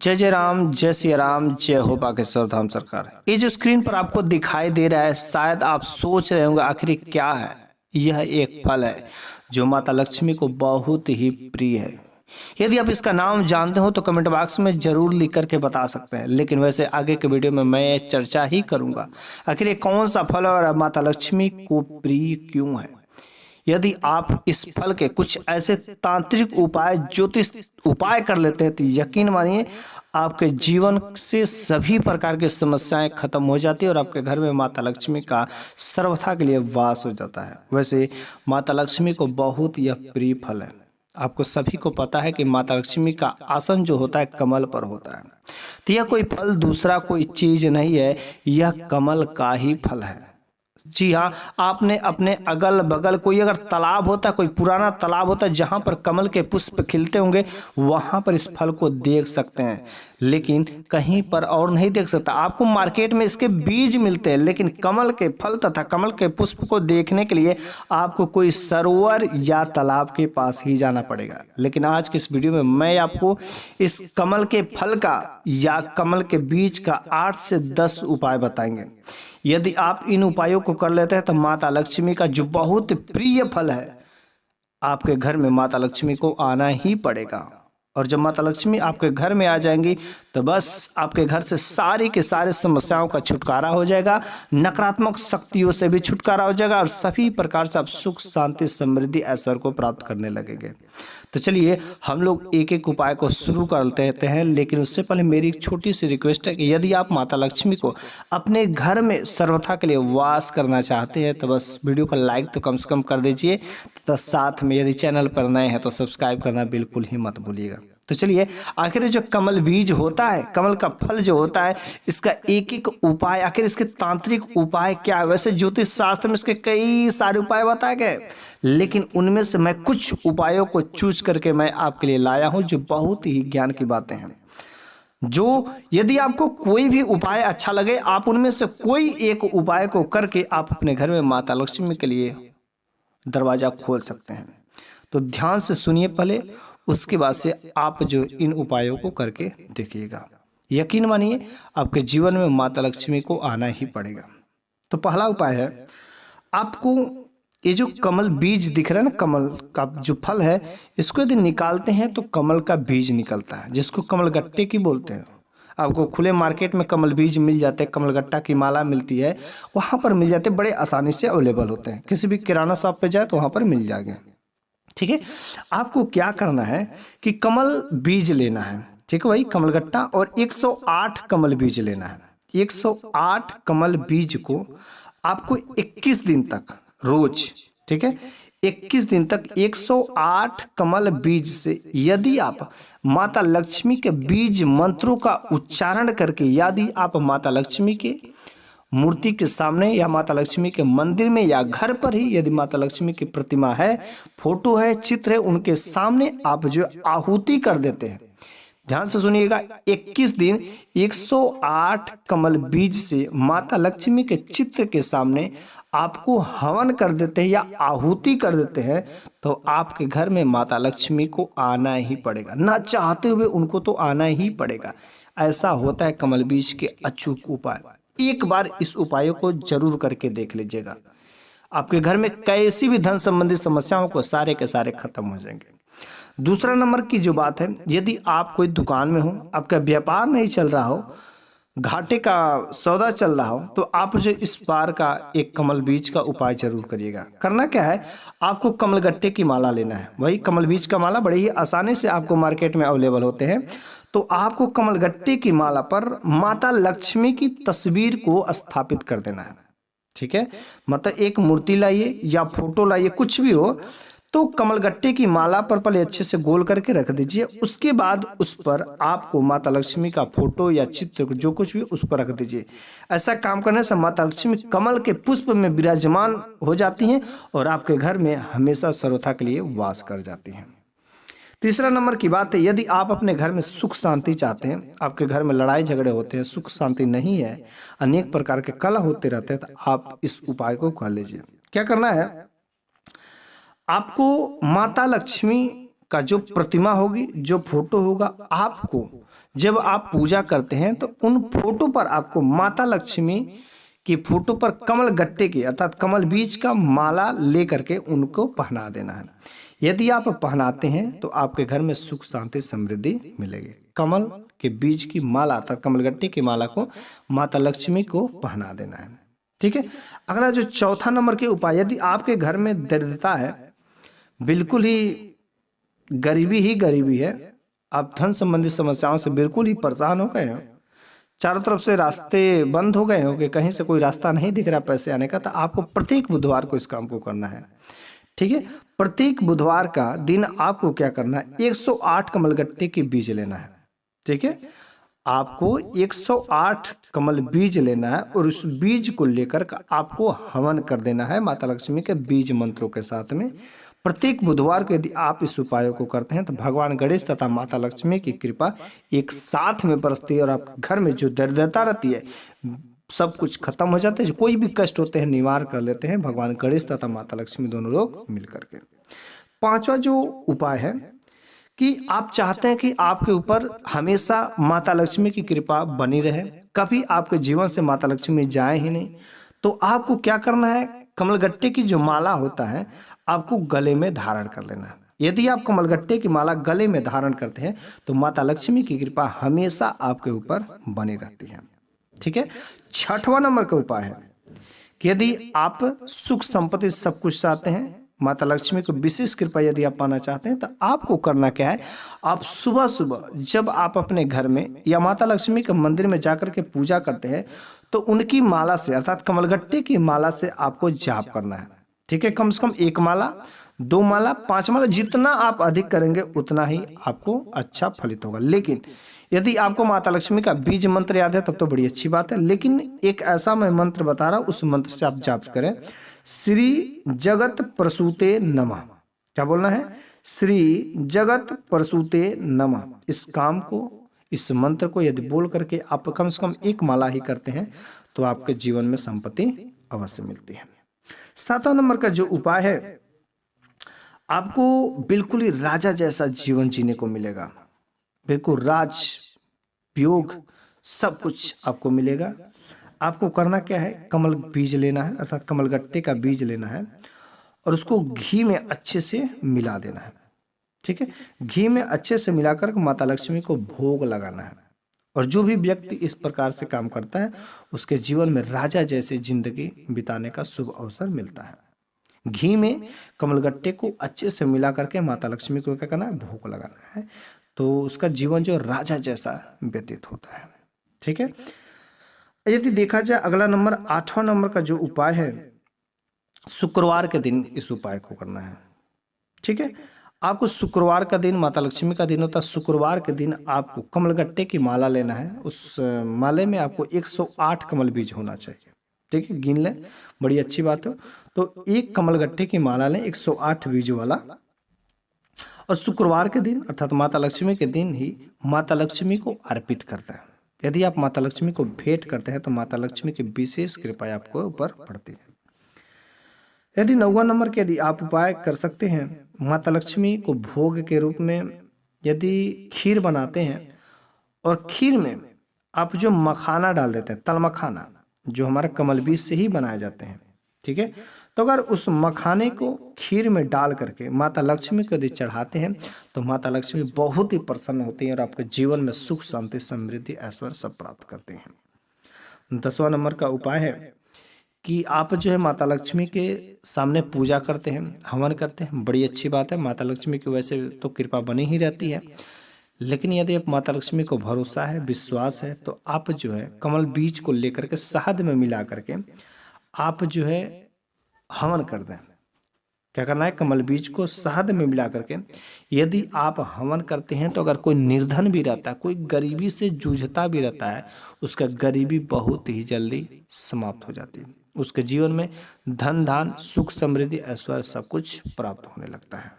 जय जय राम, जय सिया राम, जय हो बागेश्वर धाम सरकार। ये जो स्क्रीन पर आपको दिखाई दे रहा है, शायद आप सोच रहे होंगे आखिर क्या है। यह एक फल है जो माता लक्ष्मी को बहुत ही प्रिय है। यदि आप इसका नाम जानते हो तो कमेंट बॉक्स में जरूर लिख करके बता सकते हैं। लेकिन वैसे आगे के वीडियो में मैं चर्चा ही करूंगा आखिर ये कौन सा फल है और माता लक्ष्मी को प्रिय क्यों है। यदि आप इस फल के कुछ ऐसे तांत्रिक उपाय, ज्योतिष उपाय कर लेते हैं तो यकीन मानिए आपके जीवन से सभी प्रकार की समस्याएं खत्म हो जाती है और आपके घर में माता लक्ष्मी का सर्वथा के लिए वास हो जाता है। वैसे माता लक्ष्मी को बहुत यह प्रिय फल है। आपको सभी को पता है कि माता लक्ष्मी का आसन जो होता है कमल पर होता है। तो यह कोई फल दूसरा कोई चीज नहीं है, यह कमल का ही फल है। जी हाँ, आपने अपने अगल बगल कोई अगर तालाब होता है, कोई पुराना तालाब होता है जहां पर कमल के पुष्प खिलते होंगे, वहां पर इस फल को देख सकते हैं। लेकिन कहीं पर और नहीं देख सकता। आपको मार्केट में इसके बीज मिलते हैं, लेकिन कमल के फल तथा कमल के पुष्प को देखने के लिए आपको कोई सरोवर या तालाब के पास ही जाना पड़ेगा। लेकिन आज की इस वीडियो में मैं आपको इस कमल के फल का या कमल के बीज का 8 से 10 उपाय बताएंगे। यदि आप इन उपायों को कर लेते हैं तो माता लक्ष्मी का जो बहुत प्रिय फल है आपके घर में माता लक्ष्मी को आना ही पड़ेगा। और जब माता लक्ष्मी आपके घर में आ जाएंगी तो बस आपके घर से सारी के सारे समस्याओं का छुटकारा हो जाएगा, नकारात्मक शक्तियों से भी छुटकारा हो जाएगा और सभी प्रकार से आप सुख शांति समृद्धि ऐश्वर्य को प्राप्त करने लगेंगे। तो चलिए हम लोग एक एक उपाय को शुरू कर लेते हैं। लेकिन उससे पहले मेरी एक छोटी सी रिक्वेस्ट है कि यदि आप माता लक्ष्मी को अपने घर में सर्वथा के लिए वास करना चाहते हैं तो बस वीडियो को लाइक तो कम से कम कर दीजिए तथा साथ में यदि चैनल पर नए हैं तो सब्सक्राइब करना बिल्कुल ही मत भूलिएगा। तो चलिए, आखिर जो कमल बीज होता है, कमल का फल जो होता है, इसका एक एक उपाय, आखिर इसके तांत्रिक उपाय क्या है। वैसे ज्योतिष शास्त्र में इसके कई सारे उपाय बताए गए, लेकिन उनमें से मैं कुछ उपायों को चूज करके मैं आपके लिए लाया हूं जो बहुत ही ज्ञान की बातें हैं। जो यदि आपको कोई भी उपाय अच्छा लगे, आप उनमें से कोई एक उपाय को करके आप अपने घर में माता लक्ष्मी के लिए दरवाजा खोल सकते हैं। तो ध्यान से सुनिए पहले, उसके बाद से आप जो इन उपायों को करके देखिएगा। यकीन मानिए आपके जीवन में माता लक्ष्मी को आना ही पड़ेगा। तो पहला उपाय है, आपको ये जो कमल बीज दिख रहा है ना, कमल का जो फल है, इसको यदि निकालते हैं तो कमल का बीज निकलता है जिसको कमल गट्टे की बोलते हैं। आपको खुले मार्केट में कमल बीज मिल जाते हैं, कमल गट्टा की माला मिलती है, वहां पर मिल जाते हैं, बड़े आसानी से अवेलेबल होते हैं। किसी भी किराना शॉप पे जाए तो वहां पर मिल जाएंगे। ठीक है, आपको क्या करना है कि कमल बीज लेना है, ठीक है, वही कमल गट्टा, और 108 कमल बीज लेना है। 108 कमल बीज को आपको 21 दिन तक रोज, ठीक है, 21 दिन तक 108 कमल बीज से यदि आप माता लक्ष्मी के बीज मंत्रों का उच्चारण करके, यदि आप माता लक्ष्मी के मूर्ति के सामने या माता लक्ष्मी के मंदिर में या घर पर ही यदि माता लक्ष्मी की प्रतिमा है, फोटो है, चित्र है, उनके सामने आप जो आहुति कर देते हैं, ध्यान से सुनिएगा, 21 दिन 108 कमल बीज से माता लक्ष्मी के चित्र के सामने आपको हवन कर देते हैं या आहुति कर देते हैं, तो आपके घर में माता लक्ष्मी को आना ही पड़ेगा। ना चाहते हुए उनको तो आना ही पड़ेगा। ऐसा होता है कमल बीज के अचूक उपाय। एक बार इस उपायों को जरूर करके देख लीजिएगा। आपके घर में कैसी भी धन संबंधी समस्याओं को सारे के सारे खत्म हो जाएंगे। दूसरा नंबर की जो बात है, यदि आप कोई दुकान में हो, आपका व्यापार नहीं चल रहा हो, घाटे का सौदा चल रहा हो, तो आप जो इस बार का एक कमल बीज का उपाय जरूर करिएगा। करना क्या है, आपको कमल गट्टे की माला लेना है, वही कमल बीज का माला बड़े ही आसानी से आपको मार्केट में अवेलेबल होते हैं। तो आपको कमल गट्टे की माला पर माता लक्ष्मी की तस्वीर को स्थापित कर देना है। ठीक है, मतलब एक मूर्ति लाइए या फोटो लाइए, कुछ भी हो, तो कमल गट्टे की माला पर पहले अच्छे से गोल करके रख दीजिए। उसके बाद उस पर आपको माता लक्ष्मी का फोटो या चित्र जो कुछ भी उस पर रख दीजिए। ऐसा काम करने से माता लक्ष्मी कमल के पुष्प में विराजमान हो जाती हैं और आपके घर में हमेशा सर्वथा के लिए वास कर जाती हैं। तीसरा नंबर की बात है, यदि आप अपने घर में सुख शांति चाहते हैं, आपके घर में लड़ाई झगड़े होते हैं, सुख शांति नहीं है, अनेक प्रकार के कलह होते रहते हैं, तो आप इस उपाय को कर लीजिए। क्या करना है, आपको माता लक्ष्मी का जो प्रतिमा होगी, जो फोटो होगा, आपको जब आप पूजा करते हैं तो उन फोटो पर आपको माता लक्ष्मी की फोटो पर कमल गट्टे की अर्थात कमल बीज का माला लेकर के उनको पहना देना है। यदि आप पहनाते हैं तो आपके घर में सुख शांति समृद्धि मिलेगी। कमल के बीज की माला अर्थात कमल गट्टे की माला को माता लक्ष्मी को पहना देना है। ठीक है। अगला जो चौथा नंबर के उपाय, यदि आपके घर में दरिद्रता है, बिल्कुल ही गरीबी है, आप धन संबंधी समस्याओं से बिल्कुल ही परेशान हो गए हो, चारों तरफ से रास्ते बंद हो गए हो कि कहीं से कोई रास्ता नहीं दिख रहा पैसे आने का, तो आपको प्रत्येक बुधवार को इस काम को करना है। ठीक है। प्रत्येक बुधवार का दिन आपको क्या करना है, 108 कमलगट्टे के बीज लेना है। ठीक है। आपको 108 कमल बीज लेना है और उस बीज को लेकर आपको हवन कर देना है माता लक्ष्मी के बीज मंत्रों के साथ में। प्रत्येक बुधवार को यदि आप इस उपायों को करते हैं तो भगवान गणेश तथा माता लक्ष्मी की कृपा एक साथ में बरसती है और आपके घर में जो दरिद्रता रहती है सब कुछ खत्म हो जाता है। जो कोई भी कष्ट होते हैं निवार कर लेते हैं भगवान गणेश तथा माता लक्ष्मी दोनों लोग मिलकर के। पांचवा जो उपाय है कि आप चाहते हैं कि आपके ऊपर हमेशा माता लक्ष्मी की कृपा बनी रहे, कभी आपके जीवन से माता लक्ष्मी जाए ही नहीं, तो आपको क्या करना है, कमलगट्टे की जो माला होता है आपको गले में धारण कर लेना है। यदि आप कमलगट्टे की माला गले में धारण करते हैं तो माता लक्ष्मी की कृपा हमेशा आपके ऊपर बनी रहती है। ठीक है। छठवां नंबर का उपाय है कि यदि आप सुख संपत्ति सब कुछ चाहते हैं, माता लक्ष्मी को विशेष कृपा यदि आप पाना चाहते हैं, तो आपको करना क्या है, आप सुबह सुबह जब आप अपने घर में या माता लक्ष्मी के मंदिर में जाकर के पूजा करते हैं तो उनकी माला से अर्थात कमलगट्टे की माला से आपको जाप करना है। ठीक है। कम से कम 1 माला, 2 माला, 5 माला, जितना आप अधिक करेंगे उतना ही आपको अच्छा फलित होगा। लेकिन यदि आपको माता लक्ष्मी का बीज मंत्र याद है तब तो बड़ी अच्छी बात है, लेकिन एक ऐसा मैं मंत्र बता रहा हूं, उस मंत्र से आप जाप करें, श्री जगत प्रसूते नमः। क्या बोलना है, श्री जगत प्रसूते नमः। इस काम को, इस मंत्र को यदि बोल करके आप कम से कम 1 माला ही करते हैं तो आपके जीवन में संपत्ति अवश्य मिलती है। 7वां नंबर का जो उपाय है, आपको बिल्कुल ही राजा जैसा जीवन जीने को मिलेगा, बिल्कुल राज योग सब कुछ आपको मिलेगा। आपको करना क्या है, कमल बीज लेना है अर्थात कमलगट्टे का बीज लेना है और उसको घी में अच्छे से मिला देना है। ठीक है। घी में अच्छे से मिलाकर माता लक्ष्मी को भोग लगाना है और जो भी व्यक्ति इस प्रकार से काम करता है उसके जीवन में राजा जैसे जिंदगी बिताने का शुभ अवसर मिलता है। घी में कमलगट्टे को अच्छे से मिला करके माता लक्ष्मी को क्या करना है, भोग लगाना है, तो उसका जीवन जो राजा जैसा व्यतीत होता है। ठीक है। यदि देखा जाए अगला नंबर 8वां नंबर का जो उपाय है, शुक्रवार के दिन इस उपाय को करना है। ठीक है। आपको शुक्रवार का दिन माता लक्ष्मी का दिन होता है, शुक्रवार के दिन आपको कमलगट्टे की माला लेना है। उस माले में आपको 108 कमल बीज होना चाहिए। ठीक है। गिन लें, बड़ी अच्छी बात है। तो 1 कमलगट्टे की माला लें 108 बीज वाला, और शुक्रवार के दिन अर्थात माता लक्ष्मी के दिन ही माता लक्ष्मी को अर्पित करता है। यदि आप माता लक्ष्मी को भेंट करते हैं तो माता लक्ष्मी की विशेष कृपा आपको ऊपर पड़ती है। यदि 9वां नंबर के यदि आप उपाय कर सकते हैं, माता लक्ष्मी को भोग के रूप में यदि खीर बनाते हैं और खीर में आप जो मखाना डाल देते हैं, तल मखाना जो हमारे कमल बीज से ही बनाए जाते हैं। ठीक है। तो अगर उस मखाने को खीर में डाल करके माता लक्ष्मी को यदि चढ़ाते हैं तो माता लक्ष्मी बहुत ही प्रसन्न होती हैं और आपके जीवन में सुख शांति समृद्धि ऐश्वर्य सब प्राप्त करते हैं। 10वां नंबर का उपाय है कि आप जो है माता लक्ष्मी के सामने पूजा करते हैं, हवन करते हैं, बड़ी अच्छी बात है। माता लक्ष्मी की वैसे तो कृपा बनी ही रहती है, लेकिन यदि आप माता लक्ष्मी को भरोसा है, विश्वास है, तो आप जो है कमल बीज को लेकर के शहद में मिला करके आप जो है हवन कर दें। क्या करना है, कमल बीज को शहद में मिला करके यदि आप हवन करते हैं तो अगर कोई निर्धन भी रहता है, कोई गरीबी से जूझता भी रहता है, उसका गरीबी बहुत ही जल्दी समाप्त हो जाती है। उसके जीवन में धन धान सुख समृद्धि ऐश्वर्य सब कुछ प्राप्त होने लगता है।